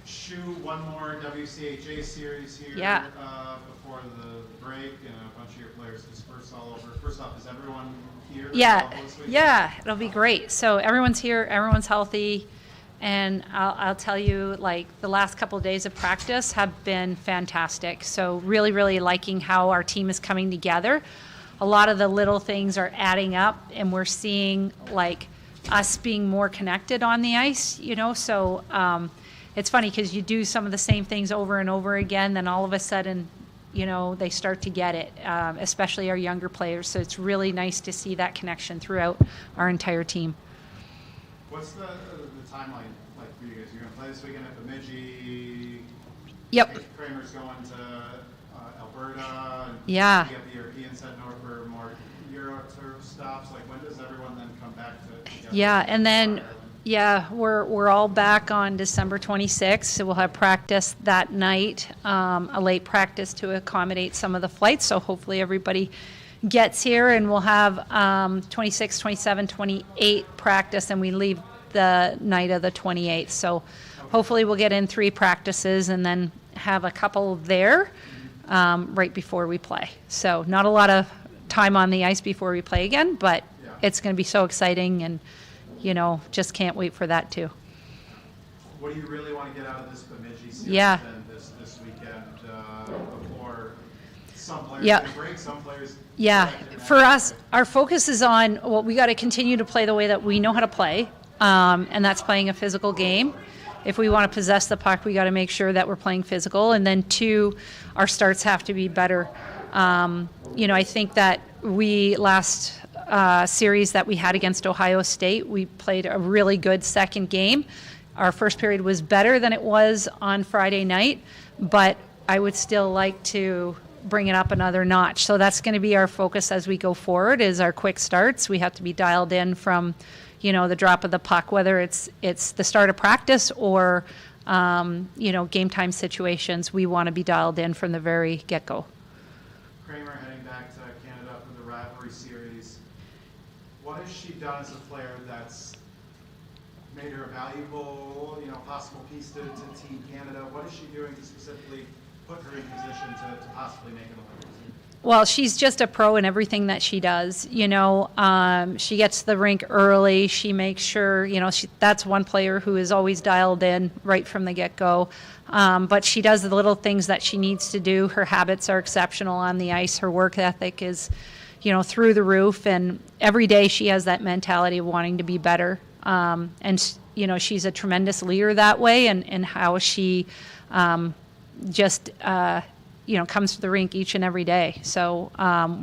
Shoe one more WCHA series here before the break, and a bunch of your players disperse all over. First off, is everyone here? Yeah, it'll be great. So everyone's here, everyone's healthy, and I'll tell you, like, the last couple of days of practice have been fantastic. So really, really liking how our team is coming together. A lot of the little things are adding up, and we're seeing, like, us being more connected on the ice, so it's funny because you do some of the same things over and over again, then all of a sudden, they start to get it, especially our younger players. So it's really nice to see that connection throughout our entire team. What's the timeline like for you guys? You're going to play this weekend at Bemidji. Yep. Kramer's going to Alberta. And You got the Europeans heading over for more Euro tour stops. Like, when does everyone then come back to Yeah, and then we're all back on December 26th, so we'll have practice that night, a late practice to accommodate some of the flights, so hopefully everybody gets here, and we'll have 26, 27, 28 practice, and we leave the night of the 28th. So hopefully we'll get in 3 practices and then have a couple there right before we play. So not a lot of time on the ice before we play again, but it's going to be so exciting, and just can't wait for that too. What do you really want to get out of this Bemidji series then this weekend before some players get a break, some players for us, our focus is on, we got to continue to play the way that we know how to play, and that's playing a physical game. If we want to possess the puck, we got to make sure that we're playing physical, and then 2, our starts have to be better. I think that last series that we had against Ohio State, we played a really good second game. Our first period was better than it was on Friday night, but I would still like to bring it up another notch. So that's going to be our focus as we go forward, is our quick starts. We have to be dialed in from, the drop of the puck, whether it's the start of practice or, game time situations. We want to be dialed in from the very get-go. Kramer heading back to Canada for the rivalry series. What has she done as a player that's made her a valuable, possible piece to Team Canada? What is she doing to specifically put her in position to possibly make an Olympic team? Well, she's just a pro in everything that she does. She gets to the rink early. She makes sure, that's one player who is always dialed in right from the get-go. But she does the little things that she needs to do. Her habits are exceptional on the ice. Her work ethic is, through the roof. And every day she has that mentality of wanting to be better. And she's a tremendous leader that way, and how she comes to the rink each and every day. So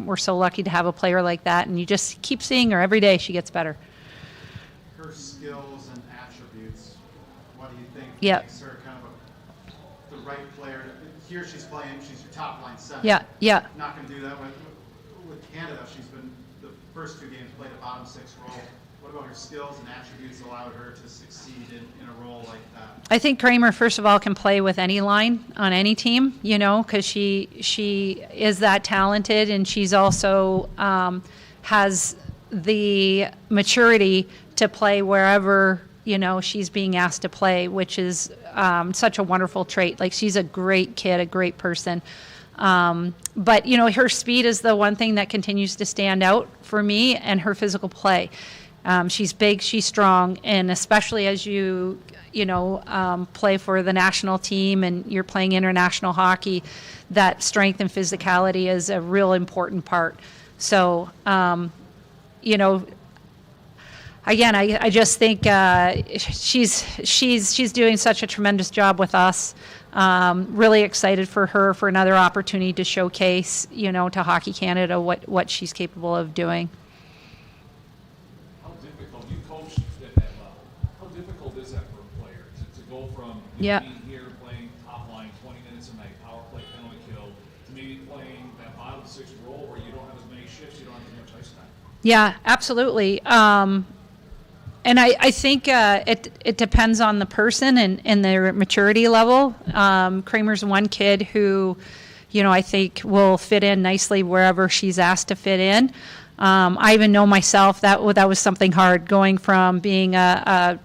we're so lucky to have a player like that, and you just keep seeing her every day. She gets better. Her skills and attributes, what do you think makes her kind of the right player? Here she's playing, she's your top line center. Not going to do that with Canada. She's been, the first 2 games, played a bottom 6 role. What about her skills and attributes allowed her to succeed in a role like that? I think Kramer, first of all, can play with any line on any team, because she is that talented, and she's also has the maturity to play wherever, she's being asked to play, which is such a wonderful trait. Like, she's a great kid, a great person. But, her speed is the one thing that continues to stand out for me, and her physical play. She's big, she's strong, and especially as you play for the national team and you're playing international hockey, that strength and physicality is a real important part. So, again, I just think she's doing such a tremendous job with us. Really excited for her for another opportunity to showcase, to Hockey Canada what she's capable of doing. Being here, playing top line 20 minutes a night, power play, penalty kill, to maybe playing that bottom 6 role where you don't have as many shifts, you don't have as much ice time? Yeah, absolutely. And I think it depends on the person and their maturity level. Kramer's one kid who, I think will fit in nicely wherever she's asked to fit in. I even know myself that was something hard, going from being a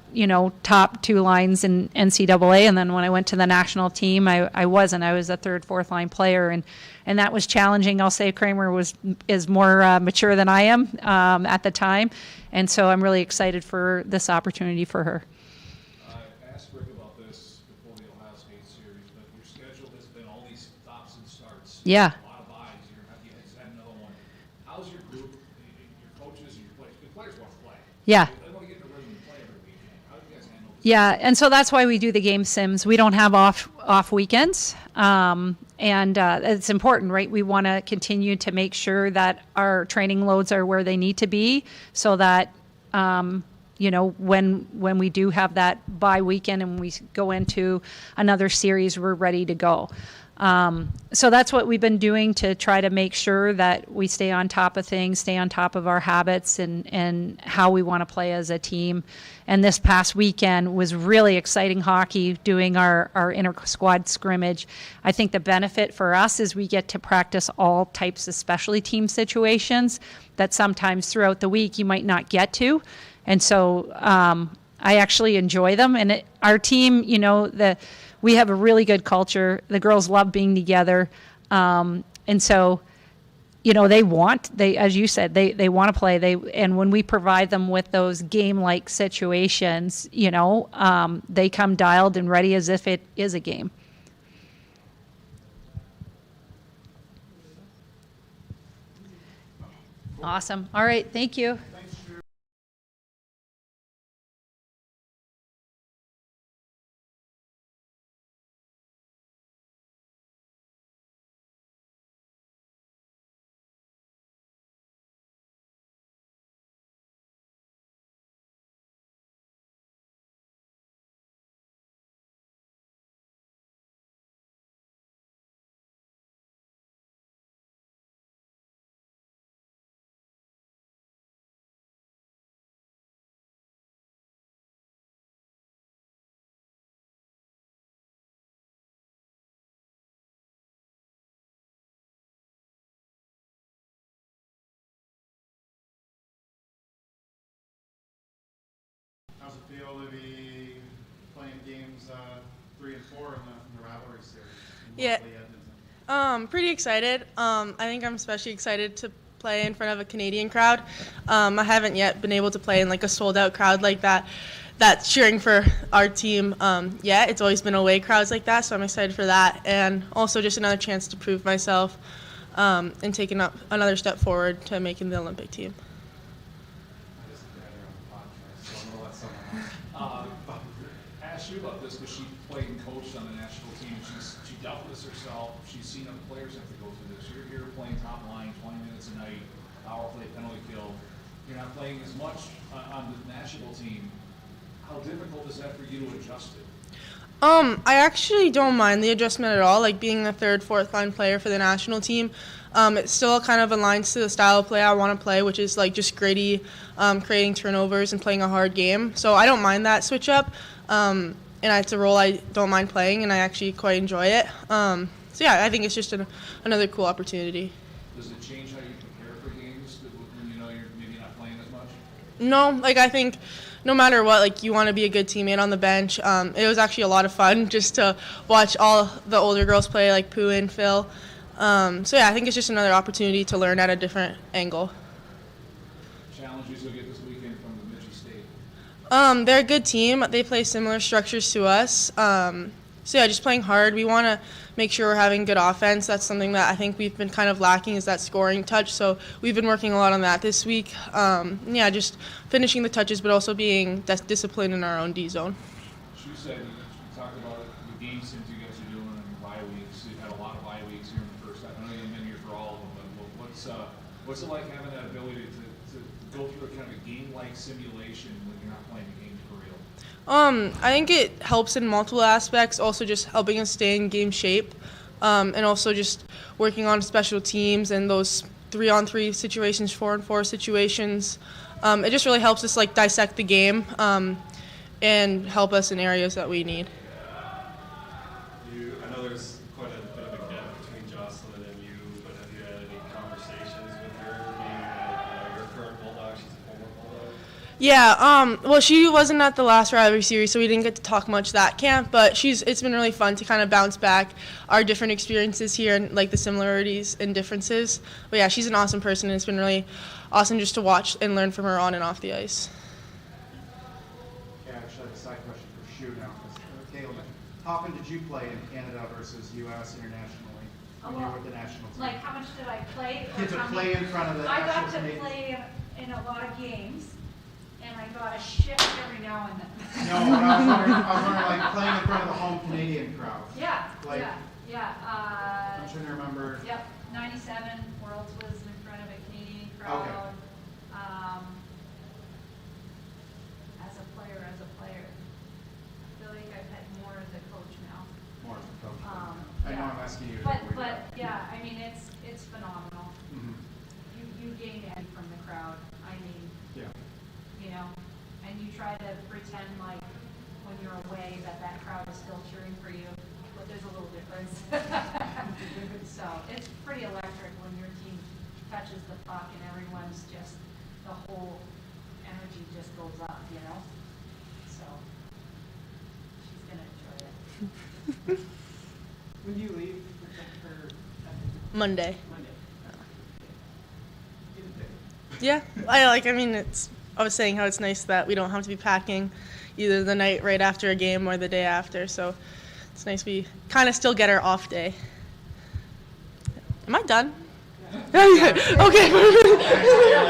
top 2 lines in NCAA, and then when I went to the national team, I wasn't. I was a 3rd, 4th line player, and that was challenging. I'll say Kramer is more mature than I am at the time, and so I'm really excited for this opportunity for her. I asked Rick about this before the Ohio State series, but your schedule has been all these stops and starts. Yeah. A lot of buys. You just had another one. How's your group, your coaches, and your players? The players want to play. Yeah. They want to get in the rhythm and play every weekend. How do you guys handle this? Yeah, and so that's why we do the game sims. We don't have off weekends, and it's important, right? We want to continue to make sure that our training loads are where they need to be, so that when we do have that bye weekend and we go into another series, we're ready to go. So that's what we've been doing to try to make sure that we stay on top of things, stay on top of our habits and how we want to play as a team. And this past weekend was really exciting hockey, doing our inter-squad scrimmage. I think the benefit for us is we get to practice all types of specialty team situations that sometimes throughout the week you might not get to. And so I actually enjoy them. And our team, we have a really good culture. The girls love being together. And so, as you said, they want to play. And when we provide them with those game-like situations, they come dialed and ready as if it is a game. Awesome. All right. Thank you. How's it feel to be playing games 3 and 4 in the rivalry series? Yeah, pretty excited. I think I'm especially excited to play in front of a Canadian crowd. I haven't yet been able to play in like a sold-out crowd like that that's cheering for our team yet. It's always been away crowds like that, so I'm excited for that. And also just another chance to prove myself and taking up another step forward to making the Olympic team. Ask you about this because she played and coached on the national team. She dealt with this herself. She's seen other players have to go through this. You're here playing top line, 20 minutes a night, power play, penalty kill. You're not playing as much on the national team. How difficult is that for you to adjust it? I actually don't mind the adjustment at all. Like being a 3rd, 4th line player for the national team, it still kind of aligns to the style of play I want to play, which is like just gritty, creating turnovers and playing a hard game. So I don't mind that switch up, and it's a role I don't mind playing, and I actually quite enjoy it. So yeah, I think it's just another cool opportunity. Does it change how you prepare for games when you know you're maybe not playing as much? No, like I think no matter what, like you want to be a good teammate on the bench. It was actually a lot of fun just to watch all the older girls play, like Pooh and Phil. So yeah, I think it's just another opportunity to learn at a different angle. Challenges you'll get this weekend from the Michigan State? They're a good team. They play similar structures to us. So yeah, just playing hard. We want to make sure we're having good offense. That's something that I think we've been kind of lacking, is that scoring touch. So we've been working a lot on that this week. Yeah, just finishing the touches, but also being disciplined in our own D zone. She said, you talked about it, the game sims you guys are doing in bye weeks. You've had a lot of bye weeks here in the first half. I know you've been here for all of them, but what's it like having that ability to go through a kind of a game-like simulation when you're not playing the game for real? I think it helps in multiple aspects, also just helping us stay in game shape, and also just working on special teams and those 3-on-3 situations, 4-on-4 situations. It just really helps us like dissect the game and help us in areas that we need. I know there's quite a bit of a gap between Jocelyn Yeah, well, she wasn't at the last rivalry series, so we didn't get to talk much that camp, but it's been really fun to kind of bounce back our different experiences here and like the similarities and differences. But yeah, she's an awesome person, and it's been really awesome just to watch and learn from her on and off the ice. Yeah, actually, I have a side question for Shu now. Caleb, how often did you play in Canada versus U.S. internationally when you were with the national team? Like, how much did I play? Get to play in front of the I got actual to Canadian. play in a lot of games, and I got a shit every now and then. No, I was wondering, like, playing in front of the home Canadian crowd. Yeah, Like, yeah. I'm trying to remember. Yep, 97 Worlds was in front of a Canadian crowd. Okay. As a player, I feel like I've had more as a coach now. More as a coach. I Yeah. know I'm asking you. to But believe that. yeah, I mean, it's phenomenal. Mhm. You gain it from the crowd. I mean, Yeah. you know, and you try to pretend like when you're away that crowd is still cheering for you, but there's a little difference. So it's pretty electric when your team touches the puck and everyone's just, the whole energy just goes up, you know? So she's gonna enjoy it. When do you leave for Monday. Monday? Get it there. Yeah, I was saying how it's nice that we don't have to be packing either the night right after a game or the day after, so it's nice we kind of still get our off day. Am I done? Okay.